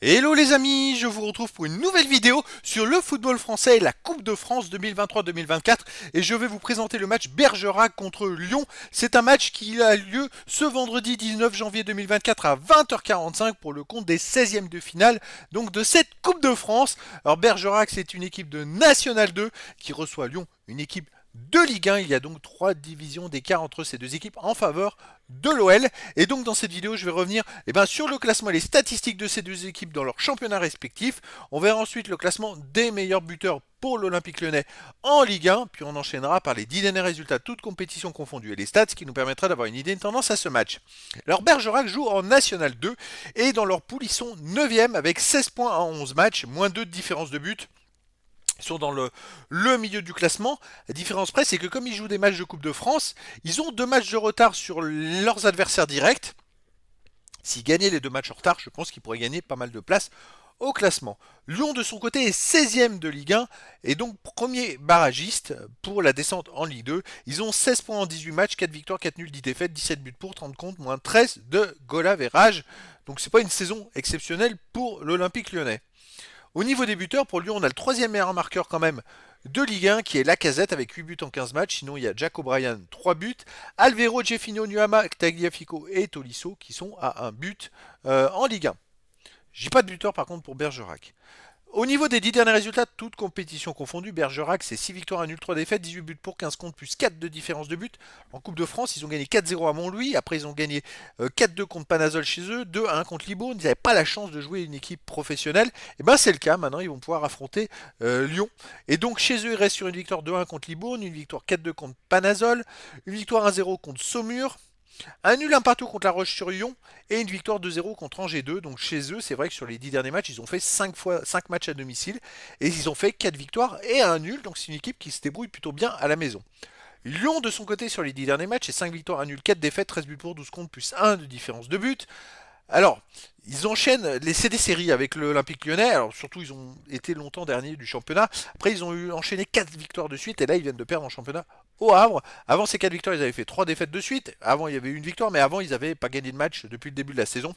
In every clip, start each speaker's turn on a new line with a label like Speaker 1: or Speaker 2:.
Speaker 1: Hello les amis, je vous retrouve pour une nouvelle vidéo sur le football français et la Coupe de France 2023-2024 et je vais vous présenter le match Bergerac contre Lyon. C'est un match qui a lieu ce vendredi 19 janvier 2024 à 20h45 pour le compte des 16e de finale donc de cette Coupe de France. Alors Bergerac c'est une équipe de National 2 qui reçoit Lyon, une équipe de Ligue 1. Il y a donc 3 divisions d'écart entre ces deux équipes en faveur de l'OL. Et donc dans cette vidéo, je vais revenir sur le classement et les statistiques de ces deux équipes dans leurs championnats respectifs. On verra ensuite le classement des meilleurs buteurs pour l'Olympique Lyonnais en Ligue 1. Puis on enchaînera par les 10 derniers résultats, toutes compétitions confondues et les stats, ce qui nous permettra d'avoir une idée de tendance à ce match. Alors Bergerac joue en National 2 et dans leur poule, ils sont 9e avec 16 points en 11 matchs, moins 2 de différence de but. Ils sont dans le milieu du classement. La différence près, c'est que comme ils jouent des matchs de Coupe de France, ils ont 2 matchs de retard sur leurs adversaires directs. S'ils gagnaient les 2 matchs en retard, je pense qu'ils pourraient gagner pas mal de place au classement. Lyon, de son côté, est 16e de Ligue 1 et donc premier barragiste pour la descente en Ligue 2. Ils ont 16 points en 18 matchs, 4 victoires, 4 nuls, 10 défaites, 17 buts pour, 30 contre, moins 13 de goal average. Donc c'est pas une saison exceptionnelle pour l'Olympique Lyonnais. Au niveau des buteurs, pour Lyon, on a le troisième meilleur marqueur quand même de Ligue 1 qui est Lacazette avec 8 buts en 15 matchs. Sinon, il y a Jack O'Brien, 3 buts. Alvaro, Jeffinho, Nuama, Tagliafico et Tolisso qui sont à un but en Ligue 1. J'ai pas de buteur par contre pour Bergerac. Au niveau des 10 derniers résultats, toutes compétitions confondues, Bergerac c'est 6 victoires, 1 nul, 3 défaites, 18 buts pour, 15 contre, plus 4 de différence de but. En Coupe de France, ils ont gagné 4-0 à Montlouis, après ils ont gagné 4-2 contre Panazol chez eux, 2-1 contre Libourne. Ils n'avaient pas la chance de jouer une équipe professionnelle. Et ben c'est le cas, maintenant ils vont pouvoir affronter Lyon. Et donc chez eux, ils restent sur une victoire 2-1 contre Libourne, une victoire 4-2 contre Panazol, une victoire 1-0 contre Saumur. Un nul, un partout contre la Roche-sur-Yon et une victoire 2-0 contre Angers 2. Donc chez eux, c'est vrai que sur les 10 derniers matchs, ils ont fait 5 matchs à domicile et ils ont fait 4 victoires et un nul. Donc c'est une équipe qui se débrouille plutôt bien à la maison. Lyon, de son côté, sur les 10 derniers matchs, c'est 5 victoires, 1 nul, 4 défaites, 13 buts pour, 12 contre, plus 1 de différence de but. Alors, ils enchaînent les CD séries avec l'Olympique Lyonnais. Alors, surtout, ils ont été longtemps derniers du championnat. Après, ils ont enchaîné 4 victoires de suite. Et là, ils viennent de perdre en championnat au Havre. Avant ces 4 victoires, ils avaient fait 3 défaites de suite. Avant, il y avait une victoire. Mais avant, ils n'avaient pas gagné de match depuis le début de la saison.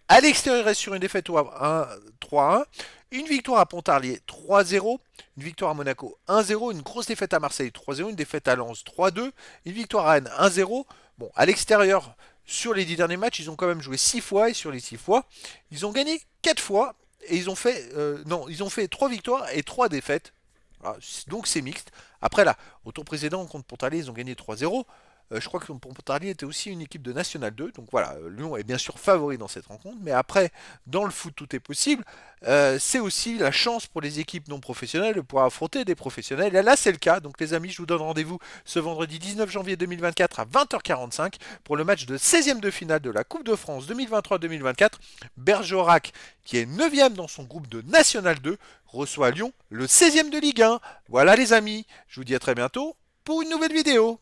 Speaker 1: À l'extérieur, ils restent sur une défaite au Havre 3-1. Une victoire à Pontarlier 3-0. Une victoire à Monaco 1-0. Une grosse défaite à Marseille 3-0. Une défaite à Lens 3-2. Une victoire à Rennes 1-0. Bon, à l'extérieur, sur les 10 derniers matchs, ils ont quand même joué 6 fois et sur les 6 fois, ils ont gagné 4 fois et ils ont fait 3 victoires et 3 défaites. Ah, donc c'est mixte. Après là, au tour précédent contre Pontarlier, ils ont gagné 3-0. Je crois que Pontarlier était aussi une équipe de National 2. Donc voilà, Lyon est bien sûr favori dans cette rencontre. Mais après, dans le foot, tout est possible. C'est aussi la chance pour les équipes non professionnelles de pouvoir affronter des professionnels. Et là, c'est le cas. Donc les amis, je vous donne rendez-vous ce vendredi 19 janvier 2024 à 20h45 pour le match de 16e de finale de la Coupe de France 2023-2024. Bergerac, qui est 9e dans son groupe de National 2, reçoit Lyon, le 16e de Ligue 1. Voilà les amis, je vous dis à très bientôt pour une nouvelle vidéo.